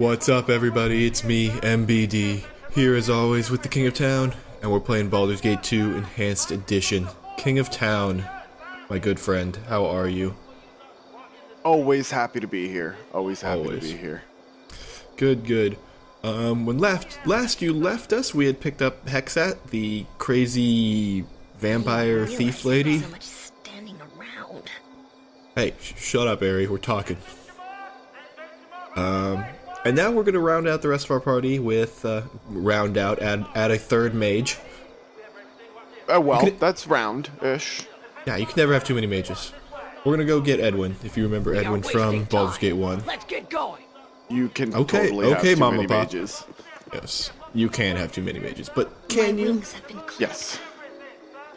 What's up, everybody? It's me, MBD, here as always with the King of Town, and we're playing Baldur's Gate 2 Enhanced Edition. King of Town, my good friend, how are you? Always happy to be here. Always happy to be here. Good, good. When last you left us, we had picked up Hexat, the crazy vampire thief lady. So much standing around. Hey, shut up, Ari. We're talking. And now we're gonna round out the rest of our party with add a third mage. Well, that's round-ish. Yeah, you can never have too many mages. We're gonna go get Edwin, if you remember Edwin from Baldur's Gate 1. Let's get going. You can totally have too many mages. Yes, you can have too many mages, but can you? Yes.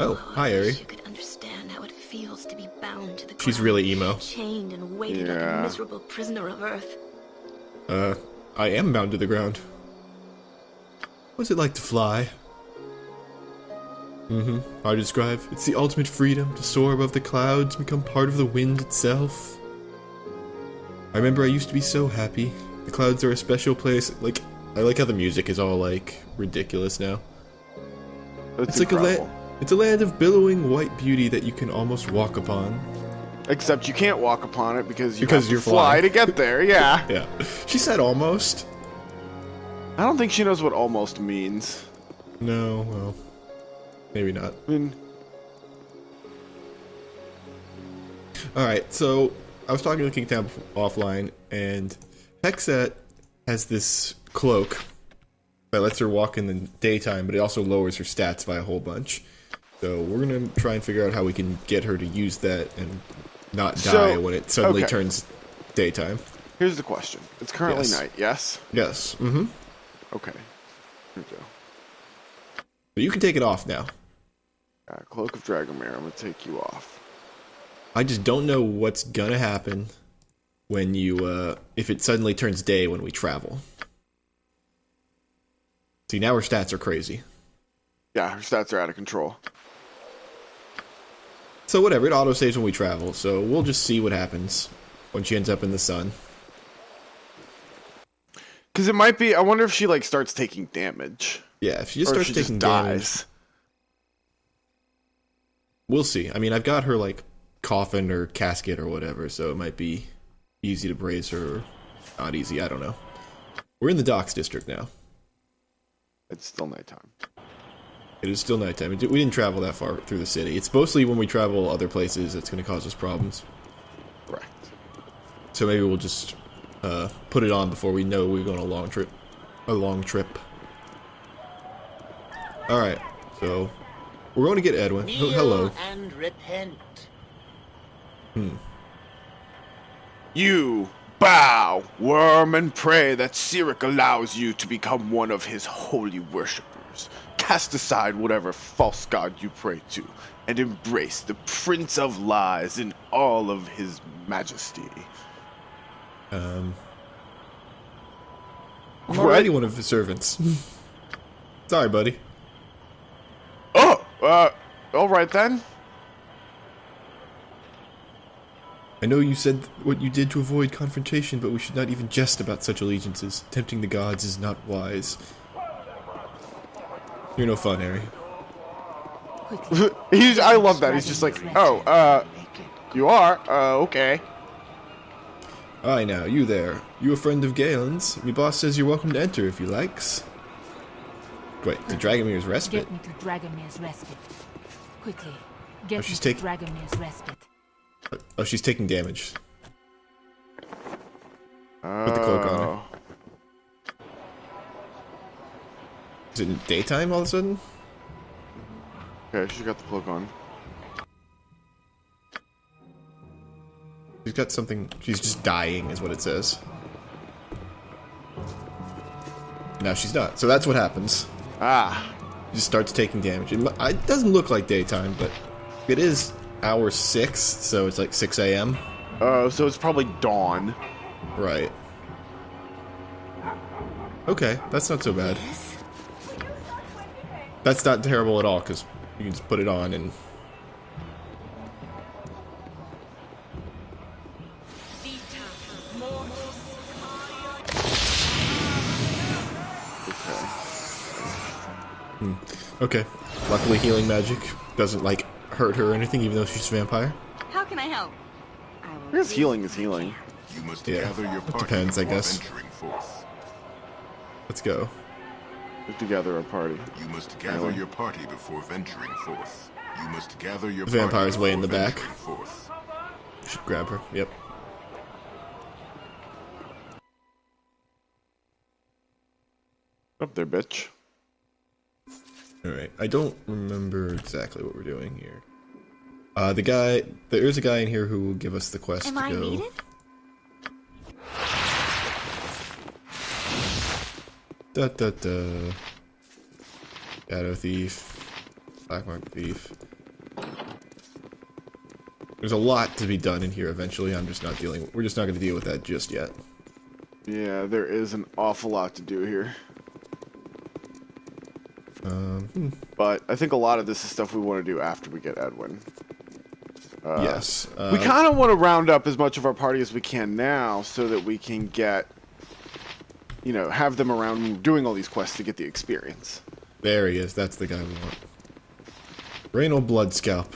Oh, hi, Ari. You could understand how it feels to be bound to the She's ground, really emo. chained and weighted like a miserable prisoner of Earth. I am bound to the ground. What's it like to fly? Hard to describe. It's the ultimate freedom to soar above the clouds, become part of the wind itself. I remember I used to be so happy. The clouds are a special place. Like, I like how the music is all, like, ridiculous now. It's like it's a land of billowing white beauty that you can almost walk upon. Except you can't walk upon it because you have to you're fly flying. to get there, yeah. Yeah. She said almost. I don't think she knows what almost means. No, well, maybe not. I mean, Alright, so I was talking to King Town offline, and Hexat has this cloak that lets her walk in the daytime, but it also lowers her stats by a whole bunch. So we're gonna try and figure out how we can get her to use that and not die when it suddenly turns daytime. Here's the question. It's currently night, yes? Yes. Okay. Here we go. But you can take it off now. Cloak of Dragomir, I'm gonna take you off. I just don't know what's gonna happen when you, if it suddenly turns day when we travel. See, now her stats are crazy. Yeah, her stats are out of control. So whatever, it autosaves when we travel, so we'll just see what happens when she ends up in the sun. Because it might be, I wonder if she, like, starts taking damage. Yeah, if she just Or if starts she taking just damage, dies. we'll see. I mean, I've got her, like, coffin or casket or whatever, so it might be easy to brace her, or not easy, I don't know. We're in the docks district now. It's still nighttime. It is still nighttime. We didn't travel that far through the city. It's mostly when we travel other places that's going to cause us problems. Correct. So maybe we'll just put it on before we know we're going on a long trip. Alright, so we're going to get Edwin. Oh, hello. And repent. You bow, worm, and pray that Cyric allows you to become one of his holy worshippers. Cast aside whatever false god you pray to, and embrace the Prince of Lies in all of his majesty. I'm already one of his servants. Sorry, buddy. Oh, alright then. I know you said what you did to avoid confrontation, but we should not even jest about such allegiances. Tempting the gods is not wise. You're no fun, Harry. I love that. He's just like, you are? Okay. Aye now, you there. You a friend of Galen's? Me boss says you're welcome to enter if you likes. Wait, to Dragomir's Respite? Get me to Dragomir's Respite. Quickly, get me she's to Dragomir's Respite. Oh, she's taking damage. Put the cloak on her. Is it daytime all of a sudden? Okay, she got the cloak on. She's got something. She's just dying, is what it says. Now she's not. So that's what happens. She just starts taking damage. It doesn't look like daytime, but it is hour 6, so it's like 6 a.m. So it's probably dawn. Right. Okay, that's not so bad. That's not terrible at all, because you can just put it on and... Okay. Luckily, healing magic doesn't, like, hurt her or anything, even though she's a vampire. How can I help? I guess healing is healing. You must Yeah, gather your it party depends, I before guess. venturing forth. Let's go. Put together a party. You must gather your party before venturing forth. You must gather your The vampire's party way in the before back. venturing forth. Should grab her. Yep. Up there, bitch. Alright. I don't remember exactly what we're doing here. There's a guy in here who will give us the quest Am to I go. needed? Da da da. Shadow Thief. Black Mark Thief. There's a lot to be done in here eventually. We're just not going to deal with that just yet. Yeah, there is an awful lot to do here. But I think a lot of this is stuff we want to do after we get Edwin. Yes. We kind of want to round up as much of our party as we can now so that we can get, have them around doing all these quests to get the experience. There he is. That's the guy we want. Reynold Bloodscalp.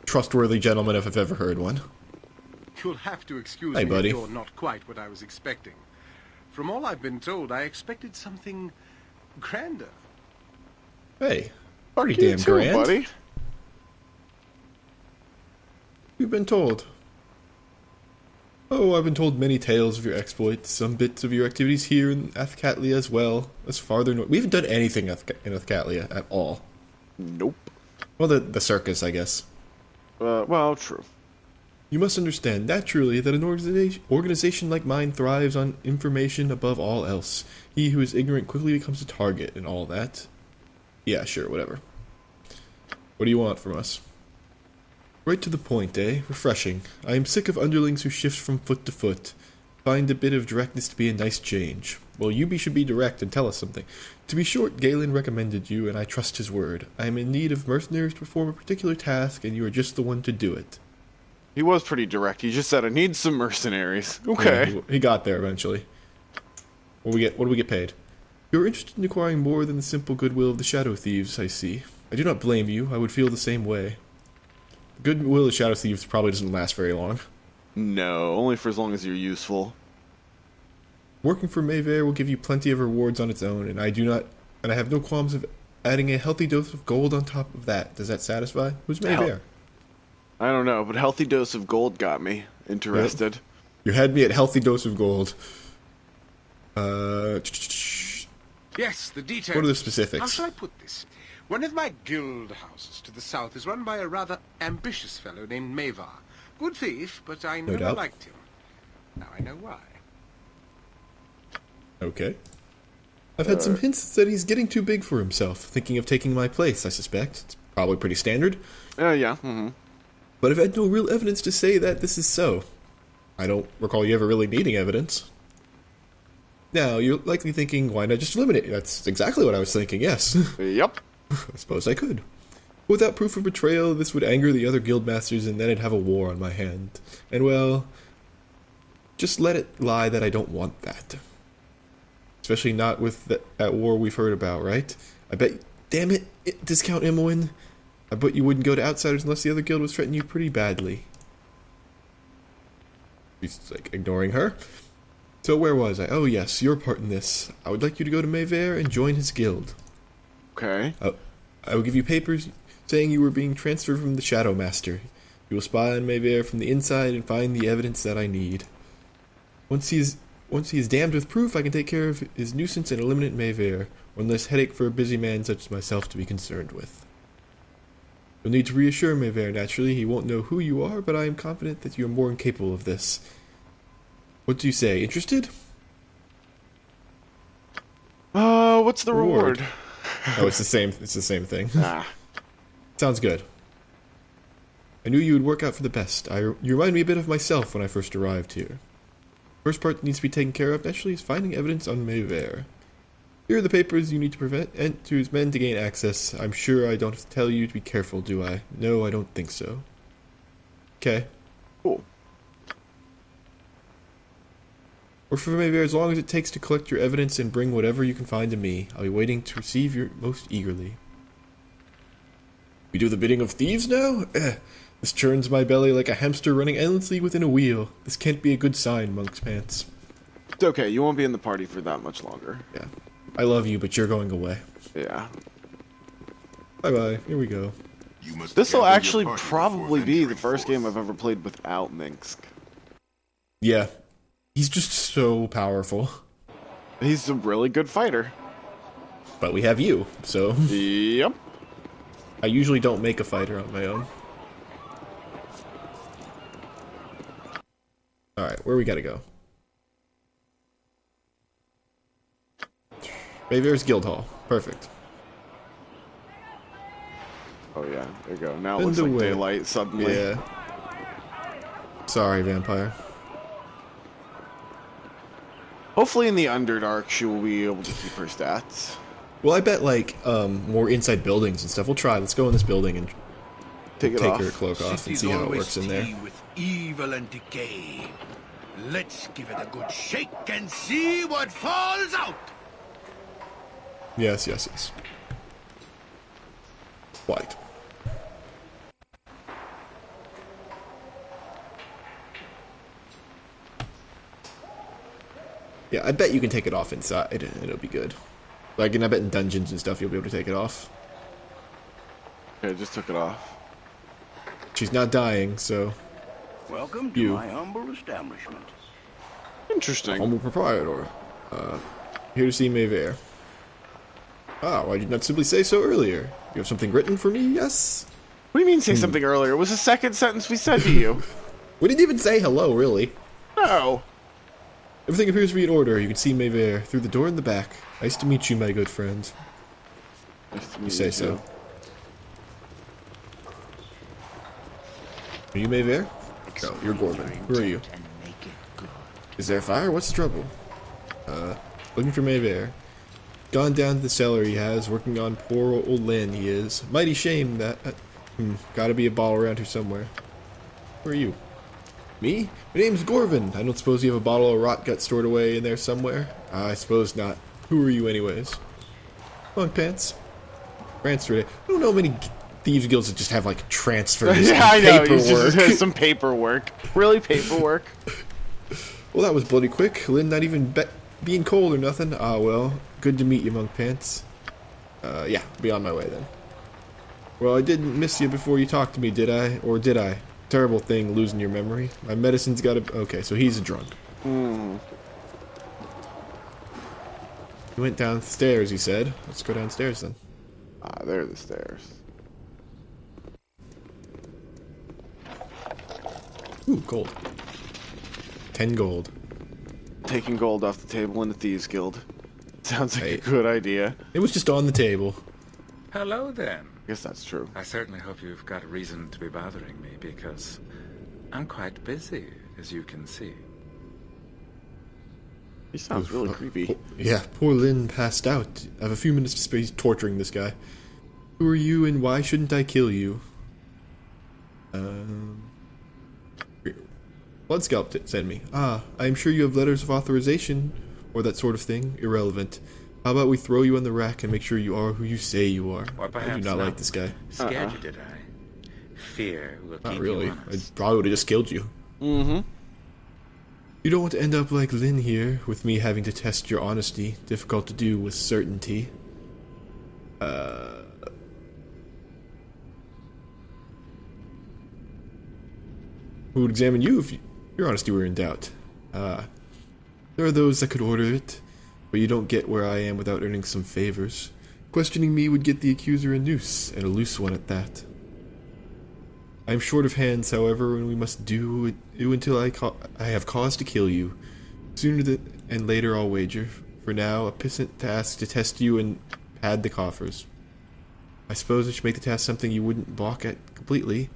Trustworthy gentleman if I've ever heard one. You'll have to excuse Hey, me buddy. if you're not quite what I was expecting. From all I've been told, I expected something grander. Hey. Pretty You damn too, grand. buddy. You've been told. Oh, I've been told many tales of your exploits, some bits of your activities here in Athkatlia as well, as farther north. We haven't done anything in Athkatlia at all. Nope. Well, the circus, I guess. Well, true. You must understand, naturally, that an organization like mine thrives on information above all else. He who is ignorant quickly becomes a target and all that. Yeah, sure, whatever. What do you want from us? Right to the point, eh? Refreshing. I am sick of underlings who shift from foot to foot. Find a bit of directness to be a nice change. Well, you should be direct and tell us something. To be short, Galen recommended you, and I trust his word. I am in need of mercenaries to perform a particular task, and you are just the one to do it. He was pretty direct. He just said, I need some mercenaries. Okay. Yeah, he got there eventually. What do we get paid? You're interested in acquiring more than the simple goodwill of the Shadow Thieves, I see. I do not blame you. I would feel the same way. The goodwill of Shadow Thieves probably doesn't last very long. No, only for as long as you're useful. Working for Mayfair will give you plenty of rewards on its own, and I have no qualms of adding a healthy dose of gold on top of that. Does that satisfy? Who's Mayfair? I don't know, but healthy dose of gold got me interested. Yep. You had me at healthy dose of gold. Yes, the details. What are the How specifics? shall I put this? One of my guild houses to the south is run by a rather ambitious fellow named Mavar. Good thief, but I never doubt. liked him. Now I know why. Okay. I've had some hints that he's getting too big for himself, thinking of taking my place, I suspect. It's probably pretty standard. Yeah. Mm-hmm. But I've had no real evidence to say that this is so. I don't recall you ever really needing evidence. Now, you're likely thinking, why not just eliminate it? That's exactly what I was thinking, yes. Yep. I suppose I could. Without proof of betrayal, this would anger the other guildmasters, and then I'd have a war on my hand. And well, just let it lie that I don't want that. Especially not with that war we've heard about, right? I bet, damn it, Discount Imoen. I bet you wouldn't go to outsiders unless the other guild was threatening you pretty badly. He's like ignoring her. So where was I? Oh yes, your part in this. I would like you to go to Mayfair and join his guild. Okay. I will give you papers saying you were being transferred from the Shadow Master. You will spy on Mayfair from the inside and find the evidence that I need. Once he is damned with proof, I can take care of his nuisance and eliminate Mayfair. One less headache for a busy man such as myself to be concerned with. You'll need to reassure Mayfair, naturally. He won't know who you are, but I am confident that you are more than capable of this. What do you say? Interested? What's the reward? Oh, it's the same thing. Ah. Sounds good. I knew you would work out for the best. You remind me a bit of myself when I first arrived here. First part that needs to be taken care of, naturally, is finding evidence on Mayfair. Here are the papers you need to prevent to his men to gain access. I'm sure I don't have to tell you to be careful, do I? No, I don't think so. Okay. Cool. Or for maybe as long as it takes to collect your evidence and bring whatever you can find to me. I'll be waiting to receive your most eagerly. We do the bidding of thieves now? This churns my belly like a hamster running endlessly within a wheel. This can't be a good sign, Monk's Pants. It's okay, you won't be in the party for that much longer. Yeah. I love you, but you're going away. Yeah. Bye-bye. Here we go. You must This will gather your actually party probably before be the venturing first game forth. I've ever played without Minsk. Yeah. He's just so powerful. He's a really good fighter. But we have you, so... Yep. I usually don't make a fighter on my own. Alright, where we gotta go? Bayver's Guildhall. Perfect. Oh yeah, there you go. Now it Bend looks like away. daylight suddenly. Yeah. Sorry, vampire. Hopefully in the Underdark she will be able to keep her stats. Well, I bet, like, more inside buildings and stuff. We'll try. Let's go in this building and Take it take off. her cloak off and Cities see how it always works in there. teem with evil and decay. Let's give it a good shake and see what falls out. Yes, yes, yes. White. Yeah, I bet you can take it off inside, and it'll be good. Like, and I bet in dungeons and stuff you'll be able to take it off. Okay, I just took it off. She's not dying, so... Welcome to You. my humble establishment. Interesting. Humble proprietor. Here to see Mayfair. Ah, why did you not simply say so earlier? You have something written for me, yes? What do you mean say something earlier? It was the second sentence we said to you. We didn't even say hello, really. No. Everything appears to be in order. You can see Mayfair through the door in the back. Nice to meet you, my good friend. Nice to You meet say too. so. Are you Mayfair? No, you're Gorman. Who are you? Is there a fire? What's the trouble? Looking for Mayfair. Gone down to the cellar he has, working on poor old Lynn he is. Mighty shame that... gotta be a bottle around here somewhere. Who are you? Me? My name's Gorvin. I don't suppose you have a bottle of rot gut stored away in there somewhere? I suppose not. Who are you anyways? Monk Pants. Transfer day. I don't know many thieves guilds that just have like transfers Yeah, I and know. paperwork. He's just has some paperwork. Really, paperwork? Well, that was bloody quick. Lynn not even being cold or nothing. Ah, well. Good to meet you, Monk Pants. Yeah, be on my way then. Well, I didn't miss you before you talked to me, did I? Or did I? Terrible thing, losing your memory. My medicine's gotta... Okay, so he's a drunk. Hmm. He went downstairs, he said. Let's go downstairs then. Ah, there are the stairs. Ooh, gold. 10 gold. Taking gold off the table in the Thieves Guild. Sounds like Hey. a good idea. It was just on the table. Hello, then. I guess that's true. I certainly hope you've got a reason to be bothering me, because I'm quite busy, as you can see. He sounds really creepy. Yeah, poor Lynn passed out. I have a few minutes to spare. He's torturing this guy. Who are you and why shouldn't I kill you? Bloodscalp sent me. Ah, I am sure you have letters of authorization, or that sort of thing. Irrelevant. How about we throw you on the rack and make sure you are who you say you are? Or I do perhaps not not. like this guy. Scared you, did I? Fear will Not keep really. you I honest. probably would have just killed you. Mm-hmm. You don't want to end up like Lynn here, with me having to test your honesty. Difficult to do with certainty. Who would examine you if your honesty were in doubt? There are those that could order it, but you don't get where I am without earning some favors. Questioning me would get the accuser a noose, and a loose one at that. I am short of hands, however, and we must do until I have cause to kill you. Sooner and later I'll wager. For now, a peasant task to test you and pad the coffers. I suppose I should make the task something you wouldn't balk at completely.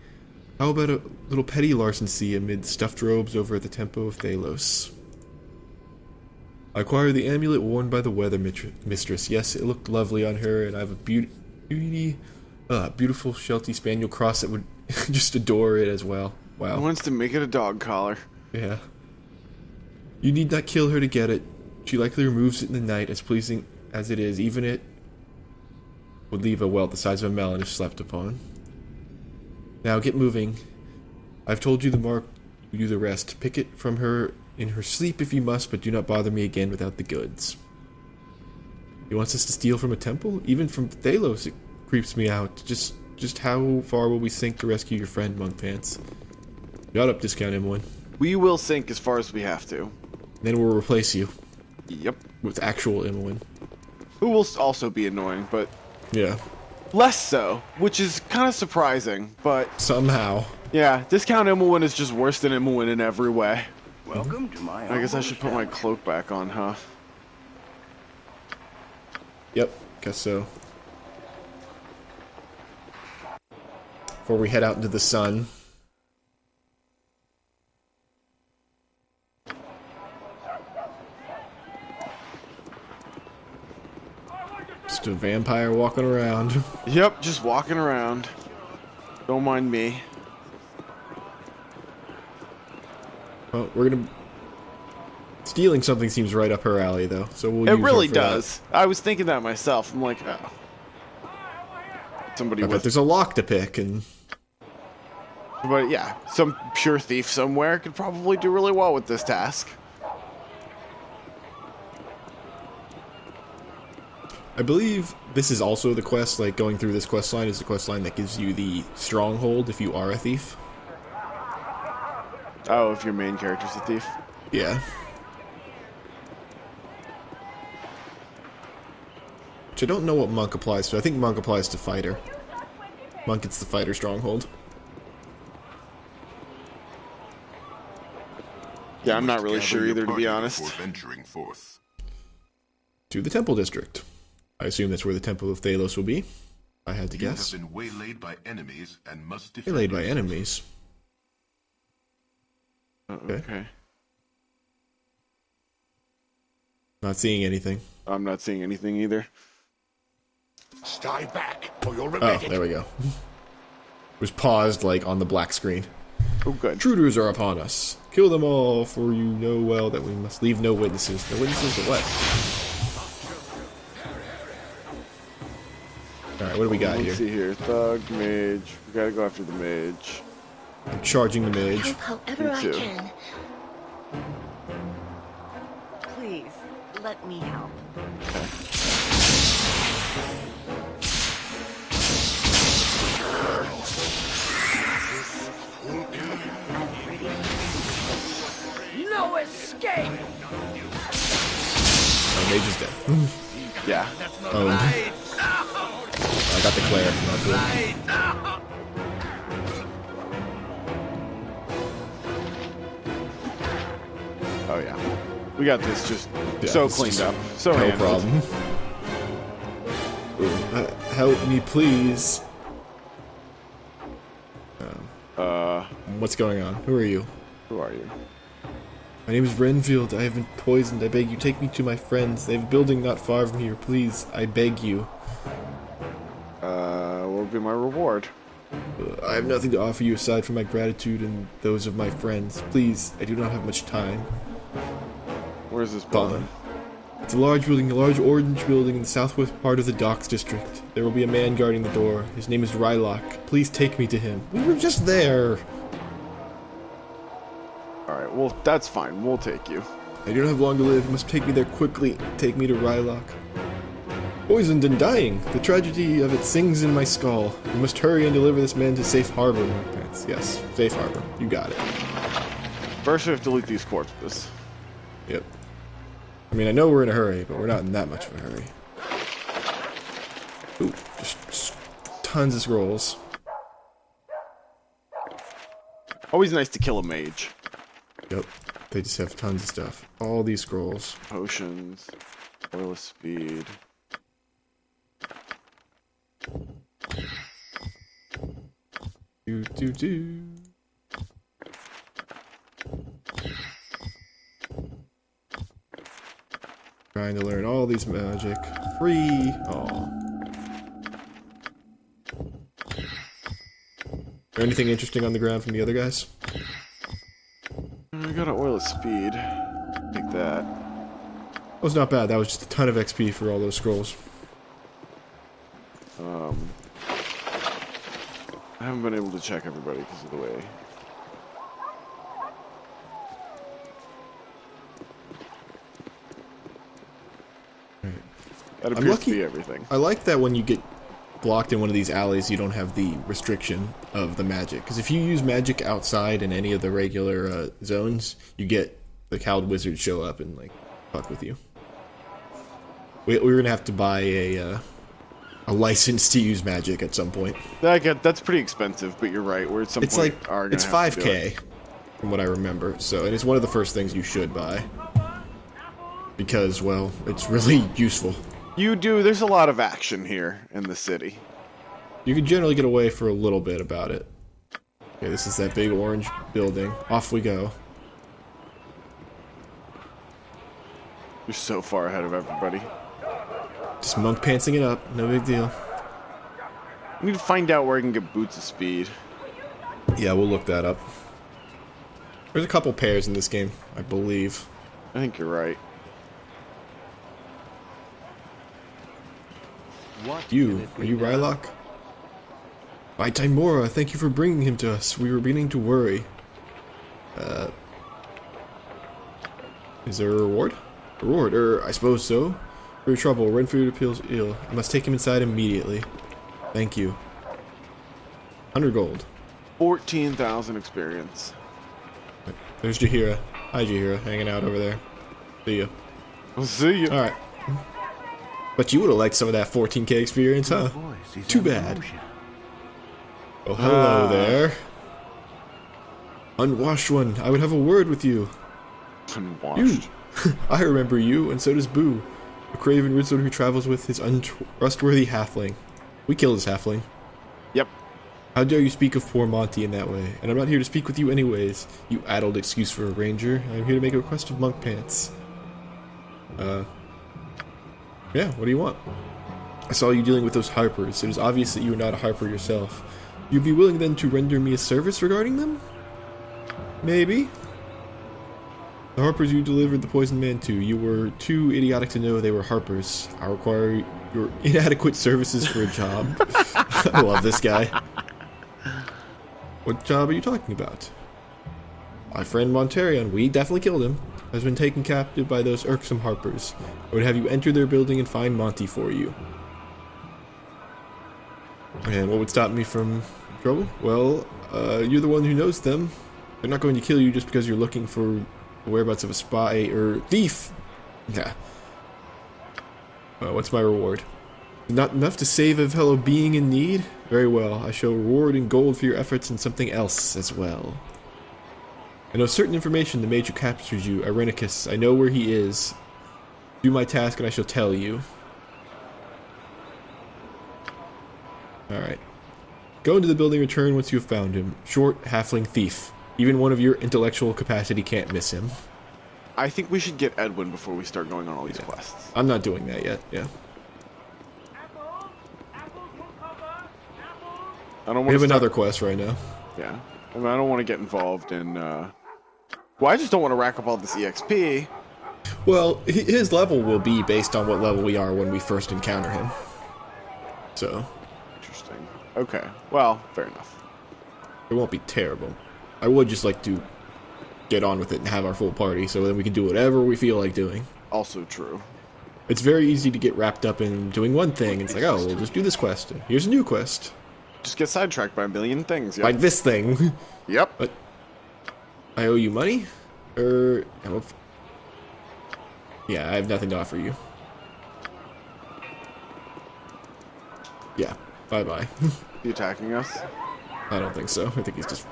How about a little petty larceny amid the stuffed robes over at the Temple of Thalos? I acquired the amulet worn by the weather mistress. Yes, it looked lovely on her, and I have a beautiful Sheltie Spaniel cross that would just adore it as well. He Wow. wants to make it a dog collar. Yeah. You need not kill her to get it. She likely removes it in the night, as pleasing as it is. Even it would leave a welt the size of a melon if slept upon. Now get moving. I've told you the mark, you do the rest. Pick it from her in her sleep if you must, but do not bother me again without the goods. He wants us to steal from a temple? Even from Thalos, it creeps me out. Just how far will we sink to rescue your friend, Monk Pants? Shut up, discount M1. We will sink as far as we have to. Then we'll replace you. Yep. With actual Immelwin. Who will also be annoying, but Yeah. less so, which is kind of surprising, but Somehow. yeah, discount Immelwin is just worse than Immelwin in every way. Welcome to my I guess I should put my cloak back on, huh? Yep, guess so. Before we head out into the sun. Just a vampire walking around. Yep, just walking around. Don't mind me. Well, we're gonna... Stealing something seems right up her alley, though, so we'll It use really her for does. I was thinking that myself. I'm like, oh. Somebody That. I bet with... there's a lock to pick, and... But yeah, some pure thief somewhere could probably do really well with this task. I believe this is also the quest, like going through this quest line is the quest line that gives you the stronghold if you are a thief. Oh, if your main character's a thief. Yeah. Which I don't know what monk applies to. I think monk applies to fighter. Monk gets the fighter stronghold. Yeah, I'm not really Gather sure your either, to be party honest. before venturing forth. To the temple district. I assume that's where the temple of Thalos will be. I had to You guess. have been waylaid by enemies and must defend Waylaid by yourself. enemies. Okay. Not seeing anything. I'm not seeing anything either. Stay back, or you'll Oh, regret it. there we go. It was paused, like, on the black screen. Oh, good. Intruders are upon us. Kill them all, for you know well that we must leave no witnesses. No witnesses to what? Alright, what do we got Let's here? see here. Thug, mage. We gotta go after the mage. I'm charging the mage. Help however Me I too. can. Please, let me help. No escape! Oh, mage is dead. Yeah. Owned. I got the Claire. Not good. Oh, yeah. We got this just Yeah, so it's cleaned just up. So No handled. problem. Help me, please. What's going on? Who are you? Who are you? My name is Renfield. I have been poisoned. I beg you, take me to my friends. They have a building not far from here. Please, I beg you. What will be my reward? I have nothing to offer you aside from my gratitude and those of my friends. Please, I do not have much time. Where's this building? It's a large building, a large orange building in the southwest part of the docks district. There will be a man guarding the door. His name is Rylock. Please take me to him. We were just there. Alright, well, that's fine. We'll take you. I do not have long to live. You must take me there quickly. Take me to Rylock. Poisoned and dying. The tragedy of it sings in my skull. We must hurry and deliver this man to safe harbor. Yes, safe harbor. You got it. First, we have to loot these corpses. Yep. I mean, I know we're in a hurry, but we're not in that much of a hurry. Ooh, just tons of scrolls. Always nice to kill a mage. Yep. They just have tons of stuff. All these scrolls. Potions. Oil of speed. Do. Trying to learn all these magic. Free! Aw. Is there anything interesting on the ground from the other guys? I got an oil of speed. Take like that. That was not bad. That was just a ton of XP for all those scrolls. I haven't been able to check everybody because of the way. That I'm appears lucky. to be everything. I like that when you get blocked in one of these alleys, you don't have the restriction of the magic. Because if you use magic outside in any of the regular zones, you get the cowled wizards show up and like fuck with you. We're gonna have to buy a license to use magic at some point. That's pretty expensive, but you're right. We're at some It's point like are gonna it's have to do 5K it. from what I remember. So, and it's one of the first things you should buy because, well, it's really useful. There's a lot of action here in the city. You can generally get away for a little bit about it. Okay, this is that big orange building. Off we go. You're so far ahead of everybody. Just monk pantsing it up. No big deal. I need to find out where I can get boots of speed. Yeah, we'll look that up. There's a couple pairs in this game, I believe. I think you're right. Are you Rylock? By Timora, thank you for bringing him to us. We were beginning to worry. Is there a reward? Reward, I suppose so. For your trouble, Renfrew appeals ill. I must take him inside immediately. Thank you. 100 gold. 14,000 experience. There's Jahira. Hi, Jahira, hanging out over there. See ya. I'll see you. Alright. But you would have liked some of that 14k experience, huh? Too bad. Oh, hello there. Unwashed one, I would have a word with you. Unwashed. You. I remember you, and so does Boo. A craven wizard who travels with his untrustworthy halfling. We killed his halfling. Yep. How dare you speak of poor Monty in that way? And I'm not here to speak with you anyways. You addled excuse for a ranger. I'm here to make a request of monk pants. Yeah, what do you want? I saw you dealing with those harpers. It is obvious that you are not a harper yourself. You'd be willing then to render me a service regarding them? Maybe. The harpers you delivered the poisoned man to, you were too idiotic to know they were harpers. I require your inadequate services for a job. I love this guy. What job are you talking about? My friend Montarion, we definitely killed him, has been taken captive by those irksome harpers. I would have you enter their building and find Monty for you. And what would stop me from trouble? Well, you're the one who knows them. They're not going to kill you just because you're looking for the whereabouts of a spy or thief. Yeah. What's my reward? Not enough to save a fellow being in need? Very well, I shall reward in gold for your efforts and something else as well. I know certain information the mage who captures you, Irenicus. I know where he is. Do my task and I shall tell you. Alright. Go into the building, return once you have found him. Short, halfling thief. Even one of your intellectual capacity can't miss him. I think we should get Edwin before we start going on all these quests. I'm not doing that yet, yeah. I don't We want have another quest right now. Yeah. I mean, I don't want to get involved in, well, I just don't want to rack up all this EXP. Well, his level will be based on what level we are when we first encounter him. So. Interesting. Okay. Well, fair enough. It won't be terrible. I would just like to get on with it and have our full party so then we can do whatever we feel like doing. Also true. It's very easy to get wrapped up in doing one thing. It's like, oh, we'll just do this quest. Here's a new quest. Just get sidetracked by a million things. Yep. Like this thing. Yep. But I owe you money? Yeah, I have nothing to offer you. Yeah, bye-bye. He attacking us? I don't think so. I think he's just...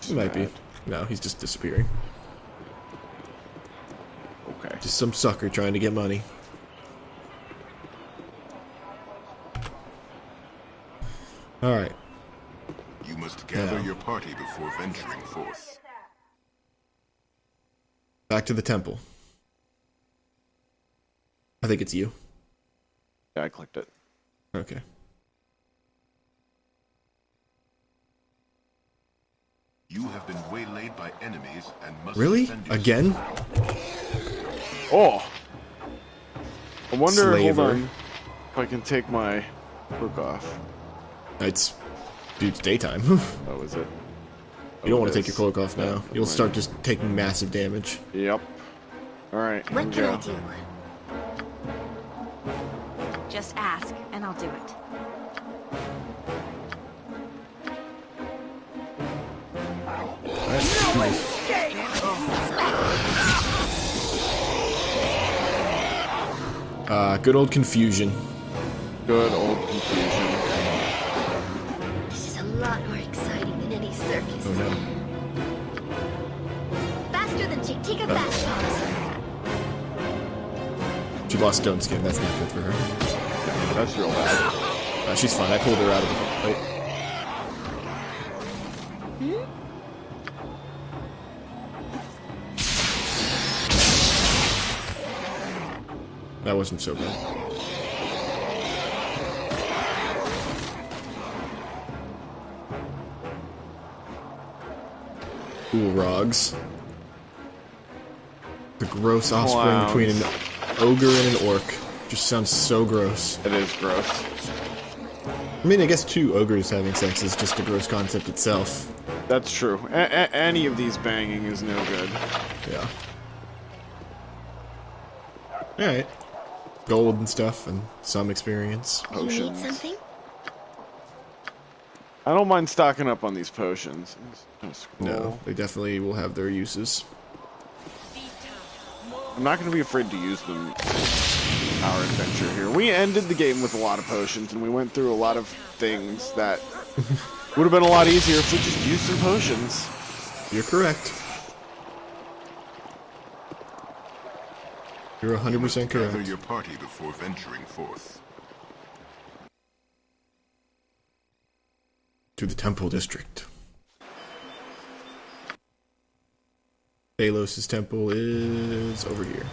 He might be. No, he's just disappearing. Okay. Just some sucker trying to get money. Alright. You must gather Yeah. your party before venturing forth. Back to the temple. I think it's you. Yeah, I clicked it. Okay. You have been waylaid by enemies and must Really? defend yourself. Again? Oh! I wonder, Slaver. hold on, if I can take my cloak off. It's daytime. Oh, is it? You don't want to take your cloak off now. You'll start just taking massive damage. Yep. Alright, here we What can I go. do? Just ask, and I'll do it. Good old confusion. Good old confusion. This is a lot more exciting than any circus. Oh no. Faster than Chick. Take a fast pause. She lost stone skin. That's not good for her. That's real bad. She's fine. I pulled her out of the fight. That wasn't so bad. Ooh, Rogs. The gross offspring Clowns. between an ogre and an orc. Just sounds so gross. It is gross. I mean, I guess two ogres having sex is just a gross concept itself. That's true. Any of these banging is no good. Yeah. Alright. Gold and stuff, and some experience. You need Potions. something? I don't mind stocking up on these potions. No, they definitely will have their uses. I'm not going to be afraid to use them in our adventure here. We ended the game with a lot of potions, and we went through a lot of things that would have been a lot easier if we just used some potions. You're correct. You're 100% Gather correct. your party before venturing forth. To the Temple District. Balos' temple is over here.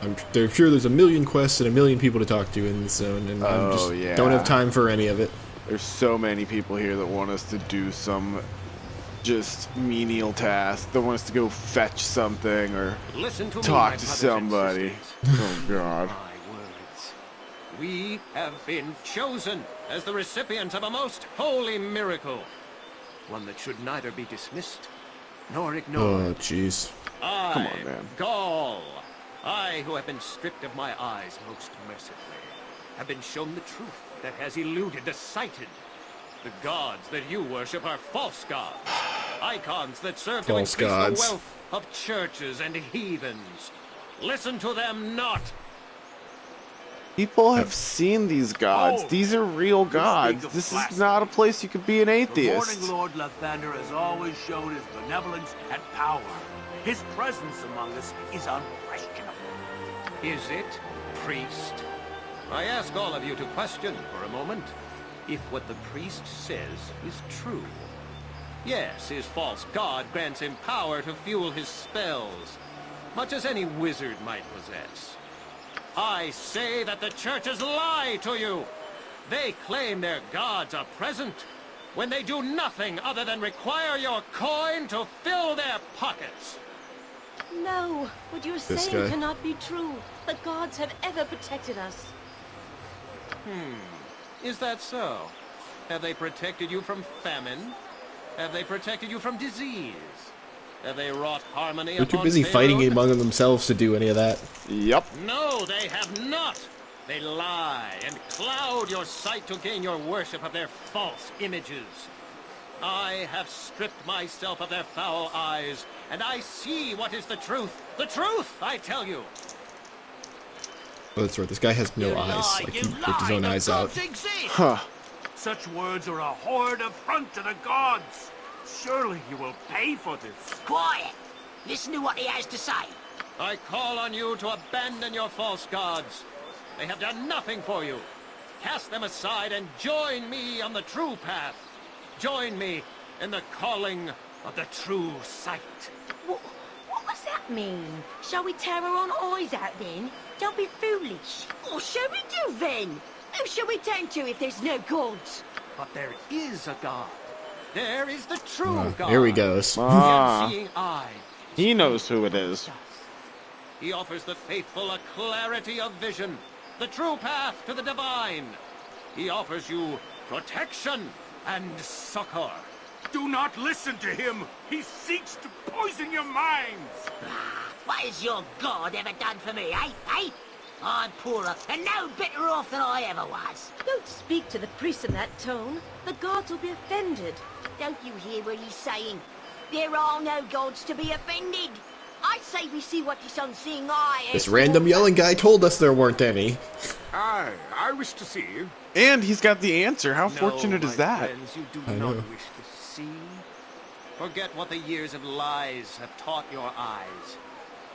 I'm sure there's a million quests and a million people to talk to in this zone, and I just yeah. don't have time for any of it. There's so many people here that want us to do some just menial task. They want us to go fetch something or Listen to me, talk my to brothers and somebody. sisters. Oh, God. My words. We have been chosen as the recipients of a most holy miracle. One that should neither be dismissed nor ignored. Oh, jeez. I, Come on, man. Gaul, I who have been stripped of my eyes most mercifully, have been shown the truth that has eluded the sighted. The gods that you worship are false gods, icons that serve to False increase gods. the wealth of churches and heathens. Listen to them not. People have seen these gods. Oh, These are real speak gods. of This is blasphemy. not a place you could be an The atheist. Morning Lord Lathander has always shown his benevolence and power. His presence among us is unquestionable. Is it, priest? I ask all of you to question for a moment if what the priest says is true. Yes, his false god grants him power to fuel his spells, much as any wizard might possess. I say that the churches lie to you. They claim their gods are present when they do nothing other than require your coin to fill their pockets. No, what you're This saying guy. cannot be true. The gods have ever protected us. Is that so? Have they protected you from famine? Have they protected you from disease? Have they wrought harmony They're too upon busy fighting Faerun? among themselves to do any of that. Yep. No, they have not. They lie and cloud your sight to gain your worship of their false images. I have stripped myself of their foul eyes, and I see what is the truth. The truth, I tell you. Oh, that's right. This guy has no You eyes. lie, Like, you he ripped his lie. own The eyes out. gods exist. Huh. Such words are a horrid affront to the gods. Surely you will pay for this. Quiet! Listen to what he has to say. I call on you to abandon your false gods. They have done nothing for you. Cast them aside and join me on the true path. Join me in the calling of the true sight. What does that mean? Shall we tear our own eyes out then? Don't be foolish. What shall we do then? Who shall we turn to if there's no gods? But there is a God. There is the true God. Here he goes. The Ah, Unseeing Eye. he knows who it is. He offers the faithful a clarity of vision, the true path to the divine. He offers you protection and succor. Do not listen to him. He seeks to poison your minds. What has your God ever done for me, eh? I'm poorer and no better off than I ever was. Don't speak to the priest in that tone. The gods will be offended. Don't you hear what he's saying? There are no gods to be offended. I say we see what this Unseeing Eye is. This random yelling guy told us there weren't any. Aye, I wish to see. And he's got the answer. How fortunate is that? Friends, you do I not know. wish to see. Forget what the years of lies have taught your eyes.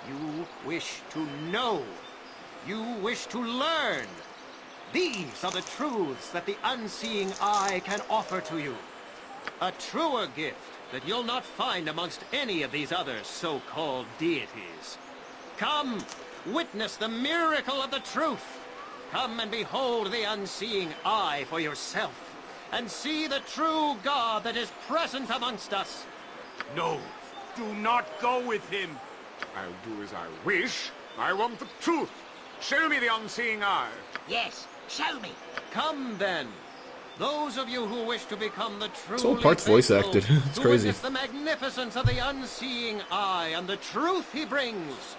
You wish to know. You wish to learn. These are the truths that the Unseeing Eye can offer to you. A truer gift that you'll not find amongst any of these other so-called deities. Come, witness the miracle of the truth. Come and behold the Unseeing Eye for yourself, and see the true God that is present amongst us. No, do not go with him. I'll do as I wish. I want the truth. Show me the Unseeing Eye. Yes, show me. Come then. Those of you who wish to become the truly whole part's voice faithful, acted. It's to crazy. witness the magnificence of the Unseeing Eye and the truth he brings.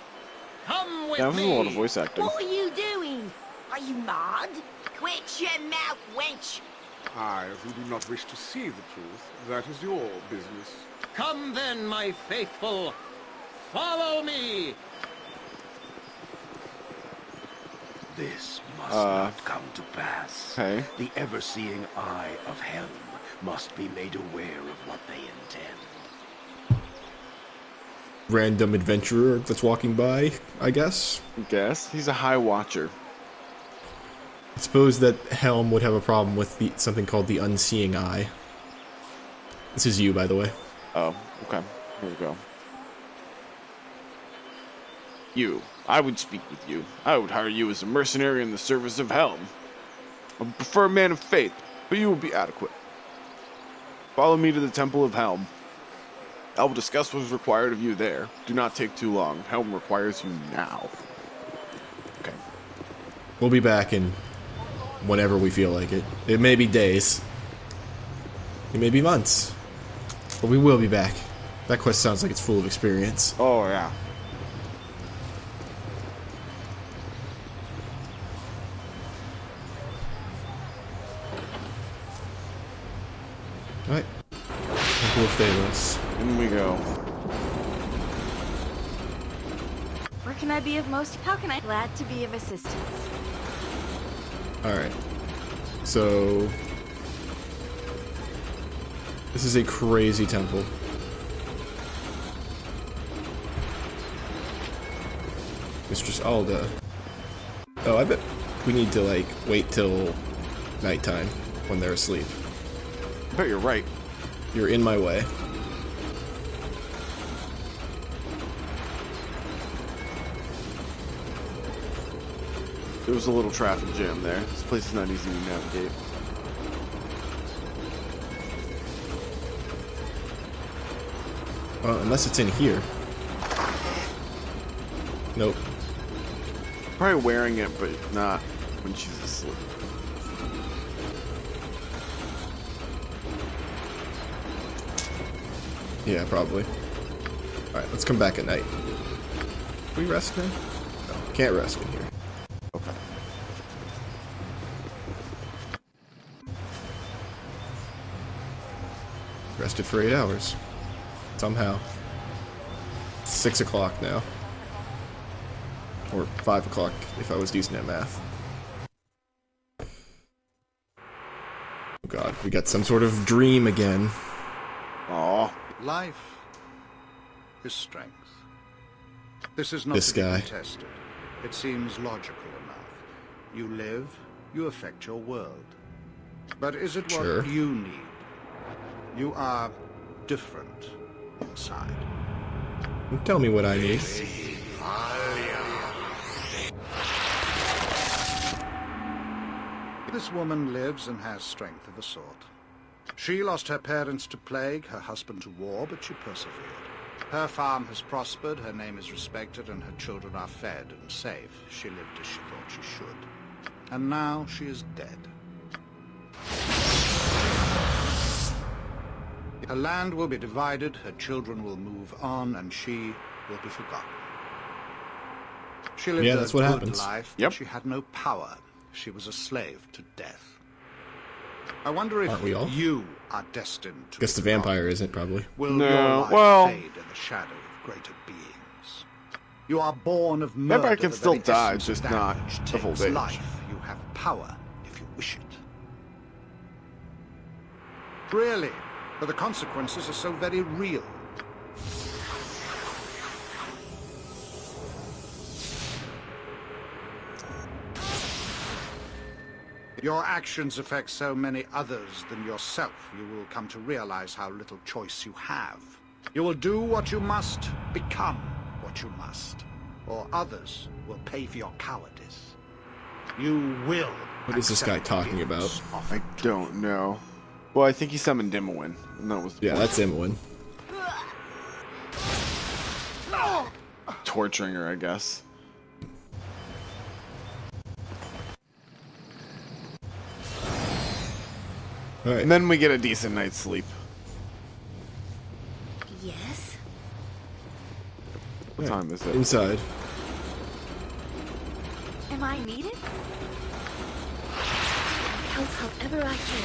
Come with That was me. a lot of voice acting. What are you doing? Are you mad? Quit your mouth, wench. I who do not wish to see the truth, that is your business. Come then, my faithful. Follow me. This must not come to pass. Okay. The ever-seeing eye of Helm must be made aware of what they intend. Random adventurer that's walking by, I guess. Guess he's a high watcher. I suppose that Helm would have a problem with something called the Unseeing Eye. This is you, by the way. Oh, okay. Here we go. You. I would speak with you. I would hire you as a mercenary in the service of Helm. I would prefer a man of faith, but you will be adequate. Follow me to the Temple of Helm. I will discuss what is required of you there. Do not take too long. Helm requires you now. Okay. We'll be back in whenever we feel like it. It may be days. It may be months. But we will be back. That quest sounds like it's full of experience. Oh, yeah. Alright. Temple of Thelos. In we go. Where can I be of most? How can I? Glad to be of assistance. Alright. So... this is a crazy temple. Mistress Alda. Oh, I bet we need to, like, wait till nighttime when they're asleep. I bet you're right. You're in my way. There was a little traffic jam there. This place is not easy to navigate. Well, unless it's in here. Nope. Probably wearing it, but not when she's asleep. Yeah, probably. Alright, let's come back at night. Can we rest now? No, can't rest in here. Okay. Rested for 8 hours. Somehow. It's 6 o'clock now. Or 5 o'clock if I was decent at math. Oh god, we got some sort of dream again. Aw. Life is strength. This is not This to be guy. contested. It seems logical enough. You live, you affect your world. But is it Sure. what you need? You are different inside. Tell me what I need. this woman lives and has strength of a sort. She lost her parents to plague, her husband to war, but she persevered. Her farm has prospered, her name is respected, and her children are fed and safe. She lived as she thought she should. And now she is dead. Her land will be divided, her children will move on, and she will be forgotten. She lived that's a what good happens. life, but she had no power. She was a slave to death. I wonder if Aren't we all? you are destined to Guess the vampire isn't, probably. Will your life fade in the shadow of greater beings? You are born of murder. Vampire can the still very die, essence just of not damage of old takes age. life. You have power if you wish it. Really, but the consequences are so very real. Your actions affect so many others than yourself. You will come to realize how little choice you have. You will do what you must, become what you must, or others will pay for your cowardice. You will. What is this guy talking about? I don't know. Well, I think he summoned Dimwin, and that was the point. That's Imwin. Torturing her, I guess. All right. And then we get a decent night's sleep. Yes? What time is it? Inside. Am I needed? Help however I can.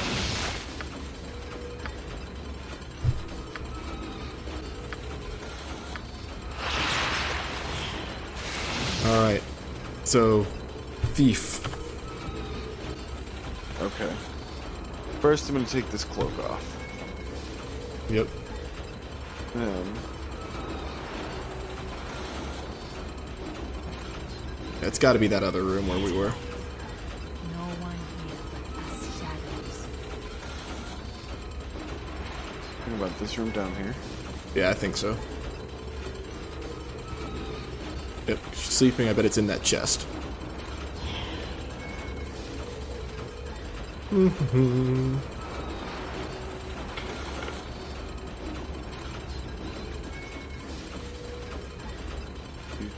All right. So, thief. Okay. First, I'm going to take this cloak off. Yep. Then... It's got to be that other room where we were. No one here but us shadows. Think about this room down here. Yeah, I think so. Yep, she's sleeping. I bet it's in that chest.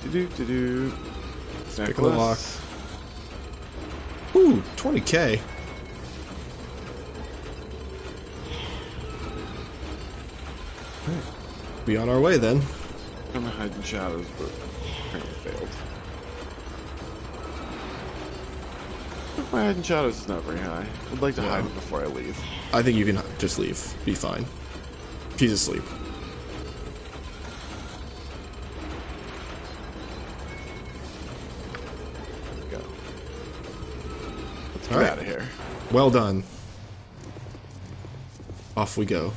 Do-do-do-do-do. Pick a lock. Ooh, 20K. Be on our way then. I'm gonna hide in shadows, but apparently failed. My hide in shadows is not very high. I'd like to hide it before I leave. I think you can just leave. Be fine. She's asleep. There we go. Let's get All right. out of here. Well done. Off we go.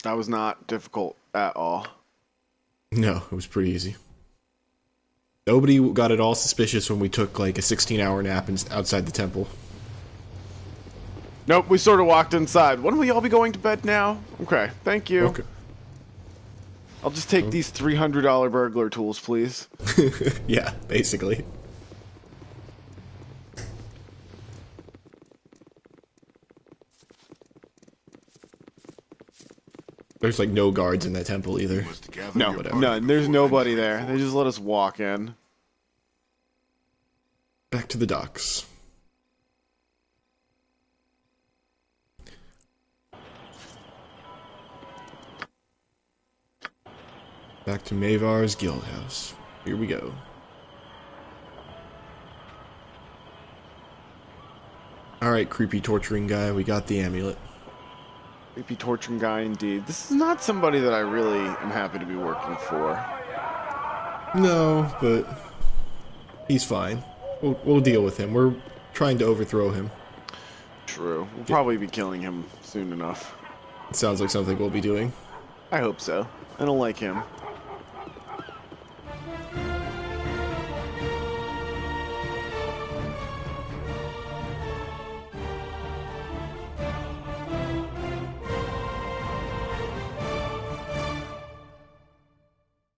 That was not difficult at all. No, it was pretty easy. Nobody got at all suspicious when we took like a 16-hour nap outside the temple. Nope, we sort of walked inside. Wouldn't we all be going to bed now? Okay, thank you. Okay. I'll just take these $300 burglar tools, please. Yeah, basically. There's like no guards in that temple either. No, none. There's nobody there. They just let us walk in. Back to the docks. Back to Mavar's guild house. Here we go. Alright, creepy torturing guy, we got the amulet. Creepy torturing guy indeed. This is not somebody that I really am happy to be working for. No, but he's fine. We'll deal with him. We're trying to overthrow him. True. We'll probably be killing him soon enough. It sounds like something we'll be doing. I hope so. I don't like him.